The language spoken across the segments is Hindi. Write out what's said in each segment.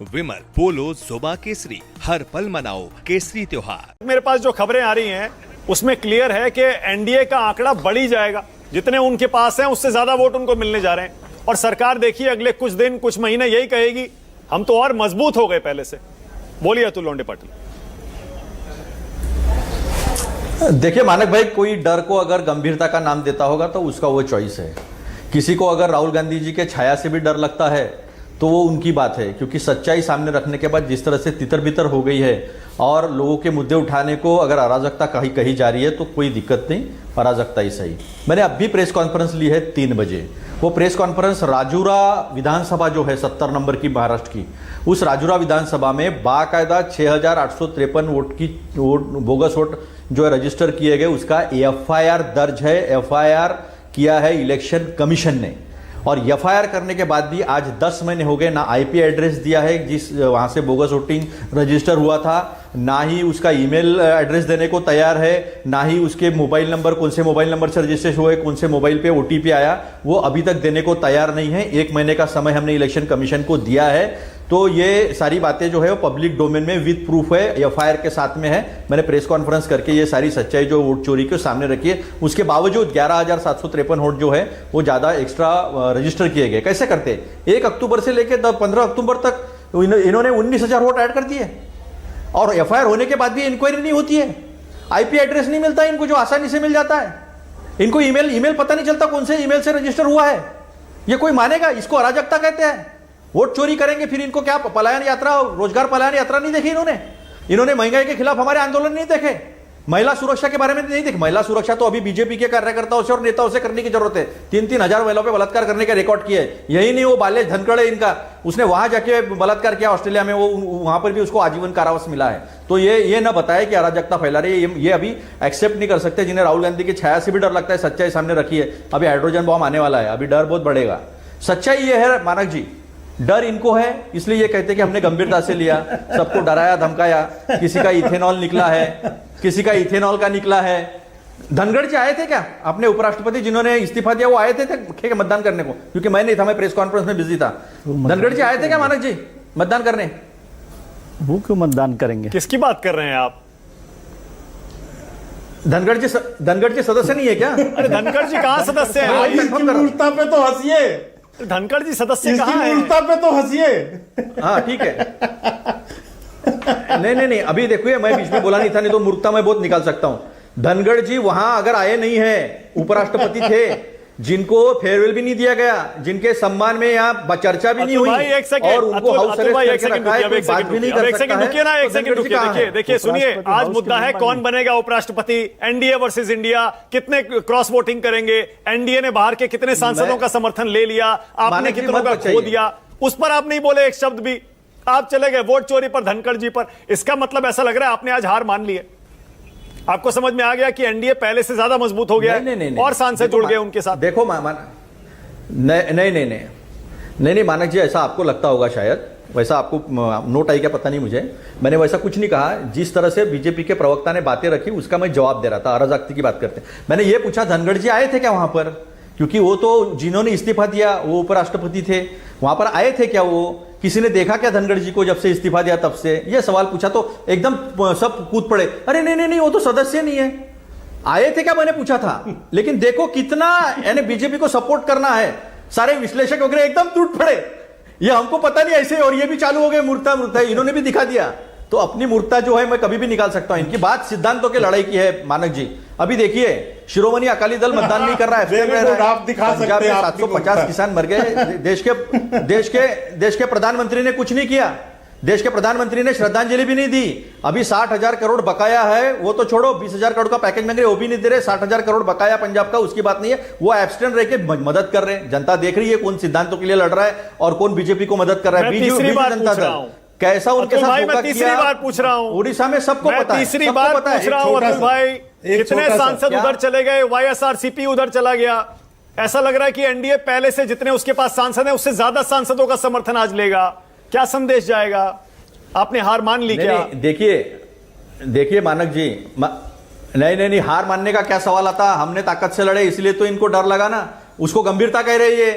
विमल पोलो जुबा केसरी, हर पल मनाओ केसरी त्योहार। मेरे पास जो खबरें आ रही हैं उसमें क्लियर है कि एनडीए का आंकड़ा बढ़ ही जाएगा। जितने उनके पास हैं उससे ज्यादा वोट उनको मिलने जा रहे हैं। और सरकार देखिए अगले कुछ दिन कुछ महीने यही कहेगी हम तो और मजबूत हो गए पहले से। बोलिए अतुल लोंडे पाटिल। देखिए मानक भाई, कोई डर को अगर गंभीरता का नाम देता होगा तो उसका वो चॉइस है। किसी को अगर राहुल गांधी जी के छाया से भी डर लगता है तो वो उनकी बात है, क्योंकि सच्चाई सामने रखने के बाद जिस तरह से तितर बितर हो गई है और लोगों के मुद्दे उठाने को अगर अराजकता कही जा रही है तो कोई दिक्कत नहीं, अराजकता ही सही। मैंने अभी प्रेस कॉन्फ्रेंस ली है 3 बजे। वो प्रेस कॉन्फ्रेंस राजूरा विधानसभा जो है 70 नंबर की महाराष्ट्र की, उस राजूरा विधानसभा में बाकायदा 6853 वोट बोगस वोट जो है रजिस्टर किए गए, उसका एफआईआर दर्ज है। एफआईआर किया है इलेक्शन कमीशन ने, और एफआईआर करने के बाद भी आज 10 महीने हो गए, ना आईपी एड्रेस दिया है जिस वहां से बोगस वोटिंग रजिस्टर हुआ था, ना ही उसका ईमेल एड्रेस देने को तैयार है, ना ही उसके मोबाइल नंबर, कौन से मोबाइल नंबर से रजिस्ट्रेशन हुए, कौन से मोबाइल पे ओटीपी आया, वो अभी तक देने को तैयार नहीं है। 1 महीने का समय हमने इलेक्शन कमीशन को दिया है। तो ये सारी बातें जो है वो पब्लिक डोमेन में विद प्रूफ है, एफआईआर के साथ में है। मैंने प्रेस कॉन्फ्रेंस करके ये सारी सच्चाई जो वोट चोरी के सामने रखी है। उसके बावजूद 11,753 वोट जो है वो ज्यादा एक्स्ट्रा रजिस्टर किए गए। कैसे करते? 1 अक्टूबर से लेकर 15 अक्टूबर तक इन्होंने 19,000 वोट ऐड कर दिए, और एफआईआर होने के बाद भी इंक्वायरी नहीं होती है। आईपी एड्रेस नहीं मिलता इनको, जो आसानी से मिल जाता है। इनको ईमेल पता नहीं चलता कौन से ईमेल से रजिस्टर हुआ है। ये कोई मानेगा? इसको अराजकता कहते हैं। वोट चोरी करेंगे फिर इनको क्या पलायन यात्रा, रोजगार पलायन यात्रा नहीं देखी इन्होंने महंगाई के खिलाफ हमारे आंदोलन नहीं देखे, महिला सुरक्षा के बारे में नहीं देखे। महिला सुरक्षा तो अभी बीजेपी के कार्यकर्ताओं से और नेताओं से करने की जरूरत है। 3-3 हजार महिलाओं पे बलात्कार करने का रिकॉर्ड किया है। यही नहीं, वो बाले धनखड़ है इनका, उसने वहां जाके बलात्कार किया ऑस्ट्रेलिया में, वो वहां पर भी उसको आजीवन कारावास मिला है। तो ये न बताए कि अराजकता फैला रही है। ये अभी एक्सेप्ट नहीं कर सकते। जिन्हें राहुल गांधी की छाया से भी डर लगता है, सच्चाई सामने रखी है। अभी हाइड्रोजन बॉम्ब आने वाला है, अभी डर बहुत बढ़ेगा। सच्चाई ये है मानक जी, डर इनको है, इसलिए ये कहते कि हमने गंभीरता से लिया, सबको डराया धमकाया। किसी का इथेनॉल निकला है, किसी का इथेनॉल का निकला है। धनगढ़ जी आए थे क्या अपने उपराष्ट्रपति जिन्होंने इस्तीफा दिया, वो आए थे मतदान करने को? क्योंकि मैं नहीं था, मैं प्रेस कॉन्फ्रेंस में बिजी था। धनगढ़ जी आए थे क्या मानक जी मतदान करने? वो क्यों मतदान करेंगे? किसकी बात कर रहे हैं आप? धनगढ़ जी सदस्य नहीं है क्या? अरे धनखड़ जी कहां सदस्य हैं? मूर्ता पे तो हंसिए। धनखड़ जी सदस्य कहां हैं? मूर्ता पे तो हंसिए। हाँ ठीक है। नहीं, अभी देखिए, मैं बीच में बोला नहीं था, नहीं तो मूर्खता मैं बहुत निकाल सकता हूं। धनगढ़ जी वहां अगर आए नहीं है, उपराष्ट्रपति थे जिनको फेयरवेल भी नहीं दिया गया, जिनके सम्मान में यहाँ चर्चा भी नहीं हुई, और उनको हाउस अरेस्ट करके रखा है, कोई बात भी नहीं कर सकता है। एक सेकंड रुकिए। देखिए सुनिए, आज मुद्दा है कौन बनेगा उपराष्ट्रपति। एनडीए वर्सेस इंडिया, कितने क्रॉस वोटिंग करेंगे, एनडीए ने बाहर के कितने सांसदों का समर्थन ले लिया, आपने कितनों का खो दिया, उस पर आप नहीं बोले एक शब्द भी। आप चले गए वोट चोरी पर, धनखड़ जी पर। इसका मतलब ऐसा लग रहा है आपने आज हार मान ली है। आपको समझ में आ गया कि एनडीए पहले से ज्यादा मजबूत हो गया है और सांसद जुड़ गए उनके साथ। देखो नहीं मानक जी, ऐसा आपको लगता होगा शायद, वैसा आपको नोट आई क्या पता नहीं मुझे। मैंने वैसा कुछ नहीं कहा। जिस तरह से बीजेपी के प्रवक्ता ने बातें रखी उसका मैं जवाब दे रहा था। अराजकता की बात करते हैं। मैंने ये पूछा धनगढ़ जी आए थे क्या वहां पर, क्योंकि वो तो जिन्होंने इस्तीफा दिया वो उपराष्ट्रपति थे, वहां पर आए थे क्या? वो किसी ने देखा क्या धनगढ़ जी को जब से इस्तीफा दिया तब से? ये सवाल पूछा तो एकदम सब कूद पड़े, अरे नहीं वो तो सदस्य नहीं है। आए थे क्या मैंने पूछा था। लेकिन देखो कितना यानी बीजेपी को सपोर्ट करना है, सारे विश्लेषक वगैरह एकदम टूट पड़े, ये हमको पता नहीं ऐसे, और ये भी चालू हो गए मूर्ता, इन्होंने भी दिखा दिया। तो अपनी मूर्ता जो है मैं कभी भी निकाल सकता हूं। इनकी बात सिद्धांतों की लड़ाई की है मानक जी। अभी देखिए शिरोमणि अकाली दल मतदान नहीं कर रहा है, आप दिखा सकते हैं। 750 किसान मर गए। देश के प्रधानमंत्री ने कुछ नहीं किया। देश के प्रधानमंत्री ने श्रद्धांजलि भी नहीं दी। अभी 60,000 करोड़ बकाया है, वो तो छोड़ो, 20,000 करोड़ का पैकेज मांग रहे, वो भी नहीं दे रहे। 60,000 करोड़ बकाया पंजाब का, उसकी बात नहीं है। वो एब्सटेंट रह के मदद कर रहे हैं। जनता देख रही है कौन सिद्धांतों के लिए लड़ रहा है और कौन बीजेपी को मदद कर रहा है। बीजेपी जनता दल कैसा उनके साथ धोखा किया। तीसरी बार पूछ रहा हूं, उड़ीसा में सबको पता है। तीसरी बार पूछ रहा हूं अतुल भाई, कितने सांसद उधर चले गए, वाईएसआरसीपी उधर चला गया। ऐसा लग रहा है कि एनडीए पहले से जितने उसके पास सांसद हैं उससे ज्यादा सांसदों का समर्थन आज लेगा। क्या संदेश जाएगा? आपने हार मान ली क्या? देखिए मानक जी, नहीं, हार मानने का क्या सवाल आता। हमने ताकत से लड़े इसलिए तो इनको डर लगा ना, उसको गंभीरता कह रही है।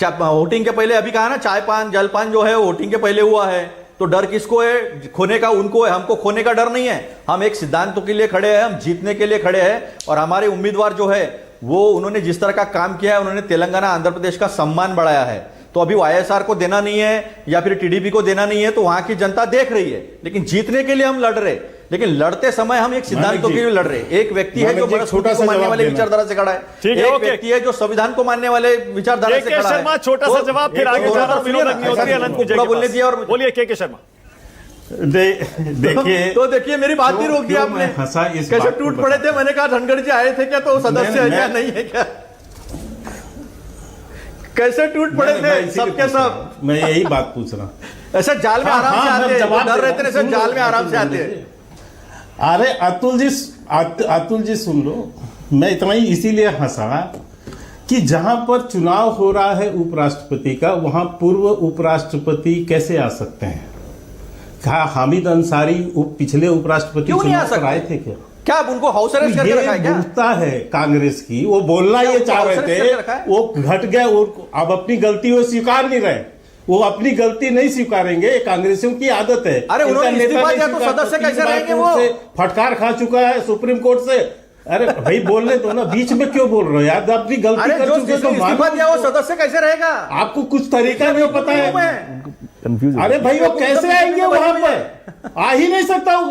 वोटिंग के पहले अभी कहा ना, चाय पान जलपान जो है वोटिंग के पहले हुआ है, तो डर किसको है? खोने का उनको है, हमको खोने का डर नहीं है। हम एक सिद्धांतों के लिए खड़े हैं, हम जीतने के लिए खड़े हैं, और हमारे उम्मीदवार जो है वो उन्होंने जिस तरह का काम किया है, उन्होंने तेलंगाना आंध्र प्रदेश का सम्मान बढ़ाया है। तो अभी वाईएसआर को देना नहीं है या फिर टीडीपी को देना नहीं है, तो वहां की जनता देख रही है, लेकिन जीतने के लिए हम लड़ रहे, लेकिन लड़ते समय हम एक सिद्धांतों के लिए लड़ रहे। एक व्यक्ति है जो छोटा सा मानने वाले विचारधारा से खड़ा है, एक व्यक्ति है जो संविधान को मानने वाले विचारधारा से खड़ा है। छोटा सा जवाब, फिर आगे जा रहा हूं विनोद अग्निहोत्री अनंत को बोलने दिया। और बोलिए के शर्मा। देखिए तो देखिए मेरी बात भी रोक दिया आपने। कैसे टूट पड़े थे, मैंने कहा धनखड़ जी आए थे क्या, तो सदस्य है क्या, नहीं है क्या? कैसे टूट पड़े थे सबके सब? मैं यही बात पूछ रहा हूँ। ऐसे जाल में आराम से आते हैं, डर रहते हैं, जाल में आराम से आते हैं। अरे अतुल जी सुन लो, मैं इतना ही इसीलिए हंसा कि जहां पर चुनाव हो रहा है उपराष्ट्रपति का, वहां पूर्व उपराष्ट्रपति कैसे आ सकते हैं? कहा हामिद अंसारी पिछले उपराष्ट्रपति चुनाव पर आए थे क्या आप उनको हाउस अरेस्ट करके रखा है क्या? मूर्खता है कांग्रेस की, वो बोलना ये चाह रहे थे, वो घट गए, अब अपनी गलती वो स्वीकार नहीं रहे, वो अपनी गलती नहीं स्वीकारेंगे, कांग्रेसियों की आदत है। अरे उन्होंने इस्तीफा दिया तो सदस्य कैसे रहेंगे? वो फटकार खा चुका है सुप्रीम कोर्ट से। अरे भाई बोलने दो ना, बीच में क्यों बोल रहे हो यार? अपनी गलती कर चुके तो इस्तीफा दिया वो सदस्य कैसे रहेगा? आपको कुछ तरीका नहीं पता है? अरे भाई वो कैसे आएंगे वहां पे? आ ही नहीं सकता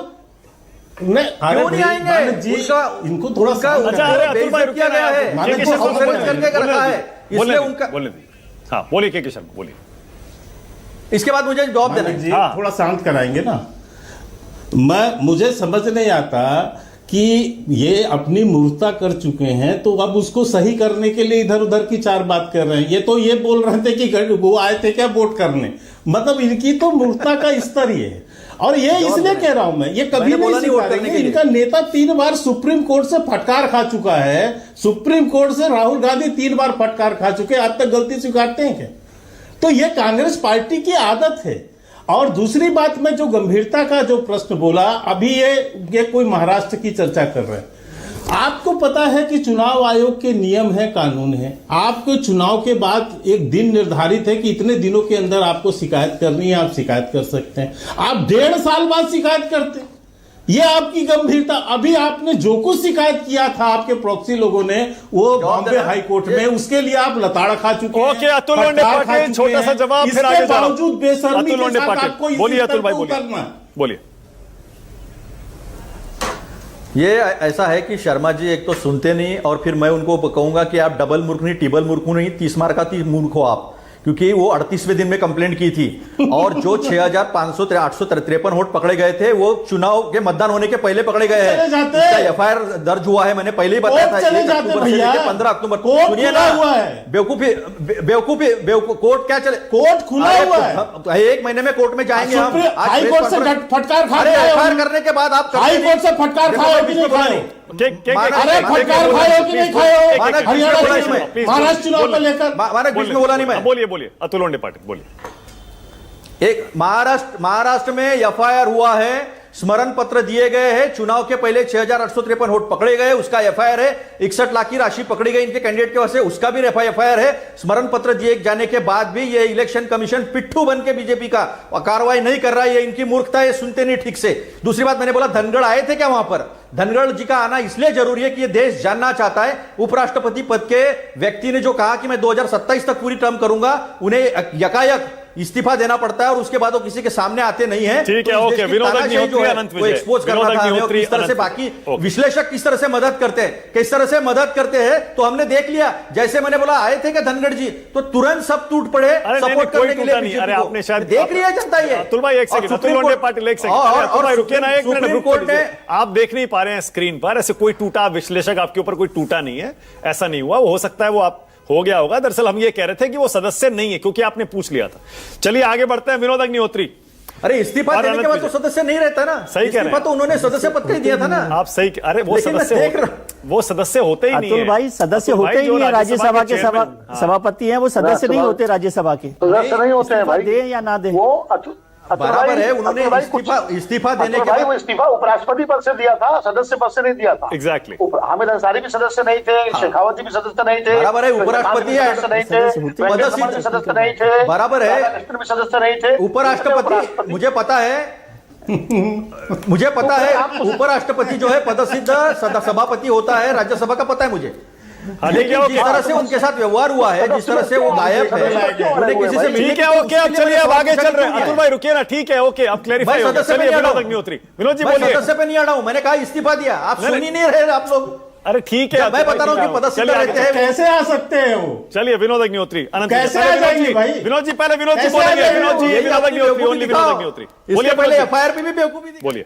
नहीं। क्यों नहीं आएंगे जी? इनको थोड़ा सा अच्छा, अरे अतुल भाई रुकिए ना यार, करके रखा है, इसलिए उनका हाँ बोलिए के शर्मा बोलिए। इसके बाद मुझे जवाब देना जी, थोड़ा शांत कराएंगे ना। मुझे समझ नहीं आता कि ये अपनी मूर्खता कर चुके हैं, तो अब उसको सही करने के लिए इधर उधर की चार बात कर रहे हैं। ये तो ये बोल रहे थे कि वो आए थे क्या वोट करने, मतलब इनकी तो मूर्खता का स्तर ही है। और ये इसलिए कह रहा हूं मैं, ये कभी नहीं स्वीकारेंगे। इनका नेता 3 बार सुप्रीम कोर्ट से फटकार खा चुका है, सुप्रीम कोर्ट से राहुल गांधी 3 बार फटकार खा चुके हैं, आज तक गलती स्वीकारते हैं क्या? तो ये कांग्रेस पार्टी की आदत है। और दूसरी बात में जो गंभीरता का जो प्रश्न बोला, अभी ये कोई महाराष्ट्र की चर्चा कर रहे हैं। आपको पता है कि चुनाव आयोग के नियम है, कानून है। आपको चुनाव के बाद एक दिन निर्धारित है कि इतने दिनों के अंदर आपको शिकायत करनी है, आप शिकायत कर सकते हैं। आप 1.5 साल बाद शिकायत करते हैं, ये आपकी गंभीरता। अभी आपने जो कुछ शिकायत किया था आपके प्रॉक्सी लोगों ने, वो बॉम्बे हाई कोर्ट में, उसके लिए आप लताड़ा खा चुके हैं। ओके अतुल लोंढे पाटिल, छोटा सा जवाब, फिर आगे जा रहा हूं। बावजूद बेशर्मी अतुल के साथ आपको इस बोलिए अतुल भाई, उतरना। बोलिए। ये ऐसा है कि शर्मा जी एक तो सुनते नहीं, और फिर मैं उनको कहूंगा कि आप डबल मूर्ख नहीं, टिबल मूर्ख नहीं, 30 मार का 30 मूर्ख हो आप, क्योंकि वो 38वें दिन में कंप्लेंट की थी। और जो 6,853 वोट पकड़े गए थे वो चुनाव के मतदान होने के पहले पकड़े गए हैं। एफआईआर दर्ज हुआ है, मैंने पहले ही बताया था, 1 अक्टूबर से लेकर 15 अक्टूबर। सुनिए ना, बेवकूफी कोर्ट क्या चले, कोर्ट खुला हुआ है। 1 महीने में कोर्ट में जाएंगे हम। हाई कोर्ट से फटकार खा रहे हैं, एफआईआर करने के बाद आप हाई कोर्ट से फटकार खाए कि नहीं खाए? अरे फटकार खाए हो कि नहीं खाए हो? हरियाणा महाराष्ट्र चुनाव को लेकर मानक बीच में बोला नहीं मैं। बोलिए अतुल लोंढे पाटिल बोलिए। एक महाराष्ट्र में एफआईआर हुआ है, स्मरण पत्र दिए गए हैं, चुनाव के पहले 6,853 वोट पकड़े गए, उसका एफआईआर है। 61 लाख की राशि पकड़ी गई इनके कैंडिडेट के वजह से, उसका भी एफआईआर है। स्मरण पत्र दिए जाने के बाद भी ये इलेक्शन कमीशन पिट्ठू बन के बीजेपी का कार्रवाई नहीं कर रहा है, ये इनकी मूर्खता है, सुनते नहीं ठीक से। दूसरी बात, मैंने बोला धनगढ़ आए थे क्या वहां पर? धनगढ़ जी का आना इसलिए जरूरी है कि ये देश जानना चाहता है, उपराष्ट्रपति पद के व्यक्ति ने जो कहा कि मैं 2027 तक पूरी टर्म करूंगा, उन्हें यकायक इस्तीफा देना पड़ता है और उसके बाद वो किसी के सामने आते नहीं है। ठीक है, ओके। विनोद अग्निहोत्री, अनंत विजय, एक्सपोज करना था हमें, और किस तरह से बाकी विश्लेषक किस तरह से मदद करते हैं, किस तरह से मदद करते हैं, तो हमने देख लिया। जैसे मैंने बोला आए थे क्या धनगढ़ जी, तो तुरंत सब टूट पड़े सपोर्ट करने के लिए। अरे आपने शायद देख लिया जनता ये। अतुल भाई एक सेकंड, अतुल लोंढे पाटिल एक सेकंड, अतुल भाई रुकिए ना, 1 मिनट। सुप्रीम कोर्ट ने, आप देख नहीं पा रहे हैं स्क्रीन पर, ऐसे कोई टूटा विश्लेषक आपके ऊपर कोई टूटा नहीं है, ऐसा नहीं हुआ। वो हो सकता है वो आप हो गया होगा। दरअसल हम ये कह रहे थे कि वो सदस्य नहीं है, क्योंकि आपने पूछ लिया था। चलिए आगे बढ़ते हैं। विनोद अग्निहोत्री, अरे इस्तीफा देने के बाद तो सदस्य नहीं रहता ना। सही कह रहे हैं, तो उन्होंने सदस्य पद का ही दिया था ना। आप सही, अरे वो सदस्य होते ही नहीं है। अतुल भाई सदस्य होते ही नहीं है, राज्यसभा के सभापति हैं, वो सदस्य नहीं होते राज्यसभा के। सदस्य नहीं होते हैं भाई, दे या ना दे, वो बराबर है, उन्होंने इस्तीफा देने के बाद वो इस्तीफा उपराष्ट्रपति पद से दिया था, सदस्य पद से नहीं दिया था। एग्जैक्टली। हामिद अंसारी भी सदस्य नहीं थे, शेखावत जी भी सदस्य नहीं थे, बराबर है, उपराष्ट्रपति है, सदस्य नहीं थे, सदस्य नहीं थे, बराबर है, भी सदस्य नहीं थे। उपराष्ट्रपति मुझे पता है उपराष्ट्रपति जो है पदसिद्ध सभापति होता है, राज्यसभा का पता है मुझे। लेकिन जिस तरह से उनके साथ व्यवहार हुआ है, जिस तरह से वो गायब है, उन्हें किसी से ठीक है, ओके, अब चलिए, अब आगे चल रहे हैं। अतुल भाई रुकिए ना, ठीक है, ओके, अब क्लैरिफाई हो गया। चलिए विनोद अग्निहोत्री, विनोद जी बोलिए। सदस्य पे नहीं अड़ा हूं, मैंने कहा इस्तीफा दिया, आप सुन ही नहीं रहे आप लोग। अरे ठीक है, मैं बता रहा हूँ कि पदसिद्ध रहते हैं। कैसे आ सकते हैं वो? चलिए विनोद अग्निहोत्री, अनंत कैसे आ जाएंगे भाई? विनोद जी पहले विनोद जी कैसे आ बोलेंगे। जाएंगे? विनोद जी, विनोद अग्निहोत्री, ओनली विनोद अग्निहोत्री, इसके पहले एफआईआर पे भी बेवकूफी बोलिए।